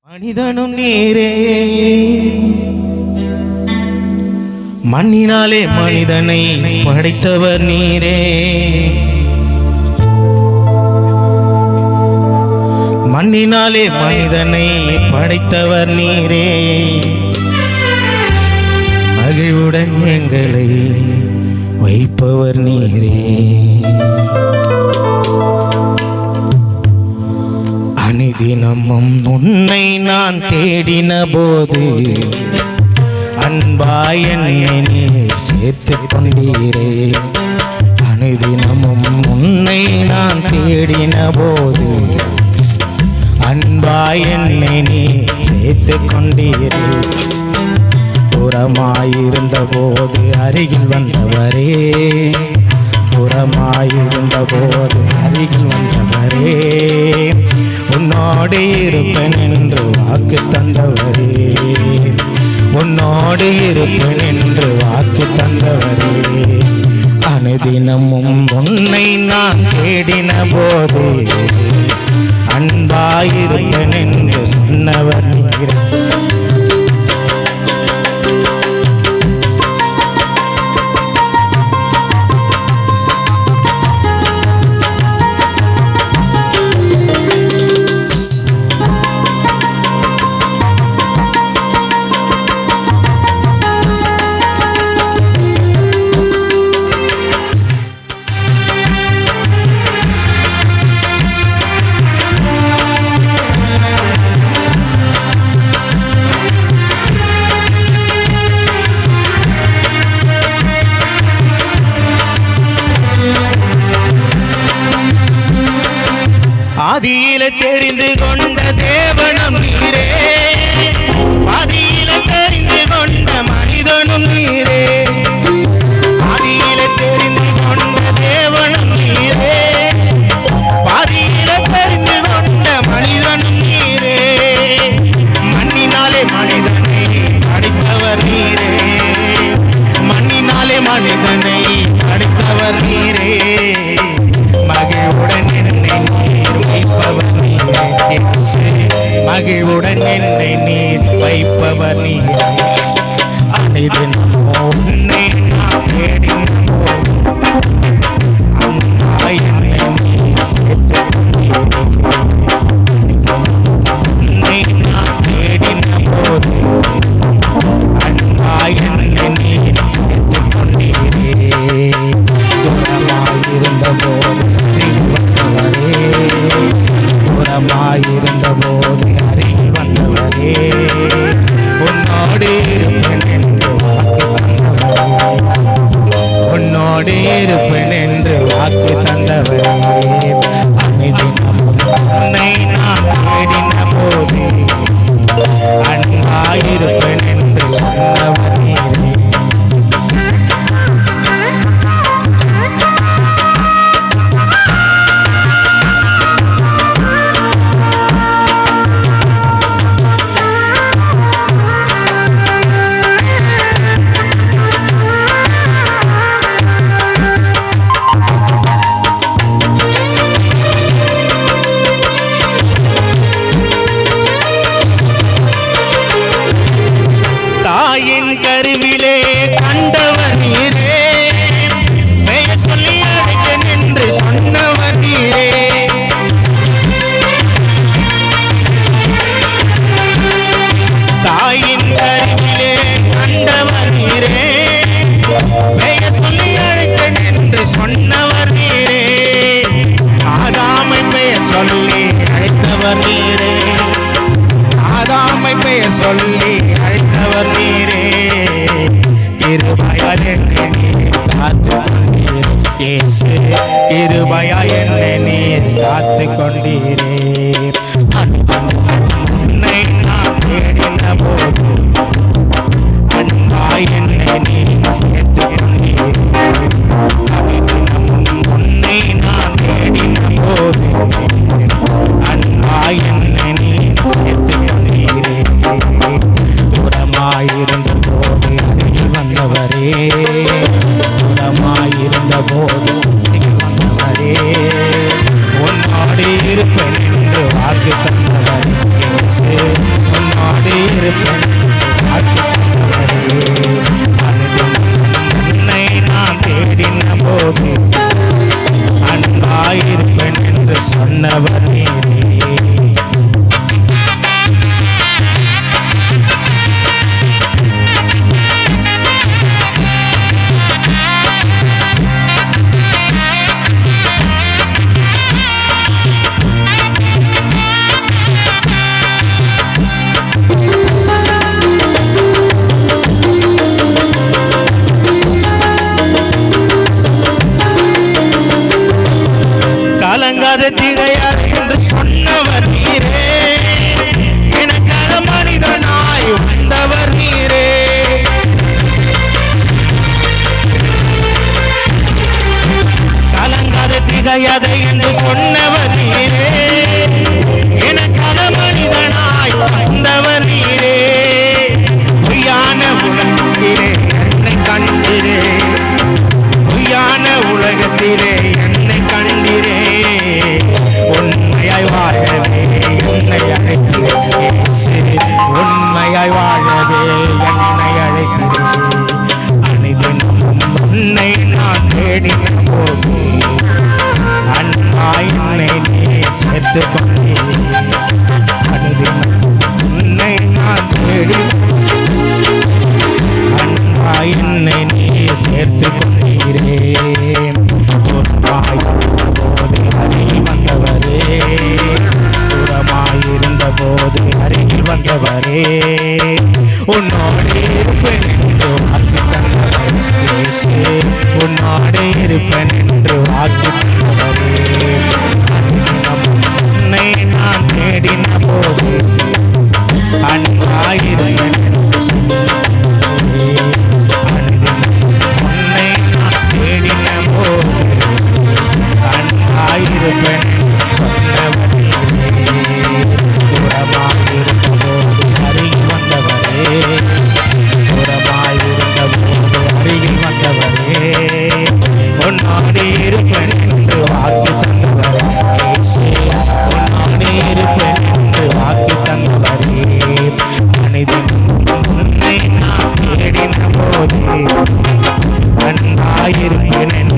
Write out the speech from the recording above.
மனிதனும் நீரே, மண்ணினாலே மனிதனை படைத்தவர் நீரே. மண்ணினாலே மனிதனை படைத்தவர் நீரே. மகிழ்வுடன் எங்களை வைப்பவர் நீரே. அனுதினமும் உன்னை நான் தேடின போது அன்பாய் என்னை நீர் சேர்த்து கொண்டீரே. அனுதினமும் உன்னை நான் தேடின போது அன்பாய் என்னை நீர் சேர்த்து கொண்டீரே. புறமாயிருந்த போது அருகில் வந்தவரே, புறமாயிருந்த போது அருகில் வந்தவரே. உன்னோடு இருப்பேன் என்று வாக்கு தந்தவரே, உன்னோடு இருப்பேன் என்று வாக்கு தந்தவரே. அனுதினமும் உன்னை நான் தேடின போது அன்பாயிருப்பேன் என்று சொன்னவர் நீரே. ஆதியில தெரிந்து கொண்ட தேவனும் நீரே, ஆதியில தெரிந்து கொண்ட மனிதனும் நீரே. ஆதியில தெரிந்து கொண்ட தேவனும் நீரே, ஆதியில தெரிந்து கொண்ட மனிதனும் நீரே. மண்ணினாலே மனிதனை படைத்தவர் நீரே, மண்ணினாலே மனிதனை படைத்தவர் நீரே. மகிழ்வுடன் என்னை நீர் வைப்பவர் நீரே, மகிழ்வுடன் என்னை நீர் வைப்பவர் நீரே. அனைதினம் உன்னை நான் தேடின போது அன்பாய் என்னை நீர் சேர்த்து கொண்டீரே. உன்னை நான் தேடின போது அன்பாய் என்னை நீர் சேர்த்து கொண்டீரே. தூரமாயிருந்த போது தூரமாயிருந்த போது அருகில் வந்தவரே. உன்னோடு இருப்பேன் என்று வாக்கு தந்தவரே, உன்னோடு இருப்பேன் என்று வாக்கு தந்தவரே. அனுதினம் உன்னை நான் தேடின போது அன்பாயிருப்பேன் என்று சொன்னவர் நீரே. தாயின் கருவிலே கண்டவர் நீரே, பெயர் சொல்லி அழைக்க என்று சொன்னவர் நீரே. தாயின் கருவிலே கண்டவர் நீரே, பெயர் சொல்லி அழைக்க என்று சொன்னவர் நீரே. ஆதாமை பெயர் சொல்லி அழைத்தவர் நீரே, ஆதாமை பெயர் சொல்லி அழைத்தவர் நீரே. கிருபையால் என்னை நீர் காத்து கொண்டீரே இயேசு, கிருபையால் என்னை நீர் காத்து கொண்டீரே. உன்னை நான் தேடின போது அன்பாய் என்னை நீர் சேர்த்து கொண்டீரே. உன்னை நான் தேடின போது அன்பாய் என்னை நீர் சேர்த்து கொண்டீரே. தூரமாயிருந்த போது அருகில் வந்தவரே, தூரமாயிருந்த போது அருகில் வந்தவரே. உன்னோடு இருப்பேன் என்று வாக்கு கலங்காத திகையார் என்று சொன்னவர் நீரே, எனக்காக மனிதனாய் வந்தவர் நீரே. கலங்காத திகையாத என்று சொன்னவர் நீரே, எனக்காக மனிதனாய் வந்தவர் நீரே. பொய்யான உலகத்திலே என்னை கண்டிரே, பொய்யான உலகத்திலே என்னை கண்டிரே. உண்மையாய் வாழவே என்னை அழைக்கிறேன், உண்மையாய் வாழவே என்னை அழைக்கிறேன். அனைதினம் உன்னை நான் தேடின போது அன்பாய் என்னை நீ சேர்த்து கொண்டீர். அனைதினம் உன்னை நான் தேடின அன்பாய் என்னை நீ சேர்த்து கொண்டீரே. போது அருகில் வந்தவரே, தூரமாயிருந்த போது அருகில் வந்தவரே, உன்னோடு இருப்பேன் என்று வாக்கு தந்தவரே இயேசு, உன்னோடு இருப்பேன் என்று வாக்கு தந்தவரே. உன்னை நான் தேடின போது அன்பாயிருப்பேன் என்று சொன்னவரே. உன்னை நான் தேடின போது அன்பாயிருப்பேன் சொன்னவரே, தூரமாயிருந்த போது அருகில் வந்தவரே, தூரமாயிருந்த போது அருகில் வந்தவரே, உன்னோடு இருப்பேன் என்று வாக்கு தந்தவரே இயேசு, உன்னோடு இருப்பேன் என்று வாக்கு தந்தவரே. அனைதினம் உன்னை நான் தேடின போது அன்பாயிருப்பேன்